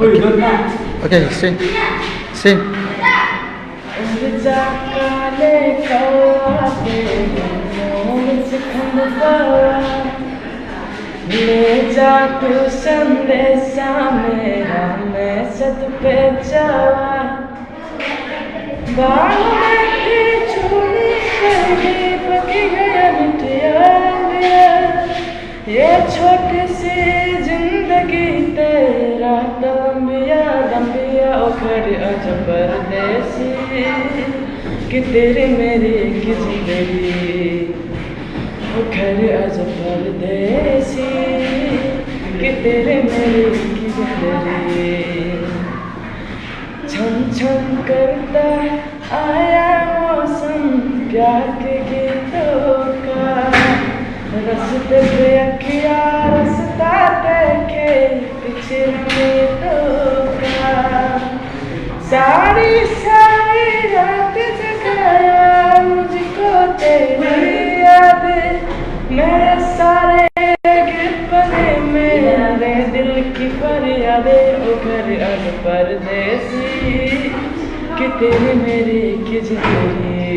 Okay, sing. Sing. ले जा तू संदेशा मेरा मैं सद पे जावा बाल में चूड़ी करके पकी गया मिटिया ये छोटी सी जिंदगी तेरा लंबिया लंबिया उखड़ अज परदेसी कि तेरी मेरी की जिंदगी उखड़ अज परदेसी कि तेरे मेरे की जिंदगी छम छम करता आया मौसम प्यार के गीतों का रस्ते पे अखिया रास्ता देखे पीछे गीतों का सारी सारी रात जगाया मुझको तेरी याद मेरे सारे गिरपने मेरे दिल की फरियादें उखड़ अज परदेसी कि तेरी मेरी की जिंदगी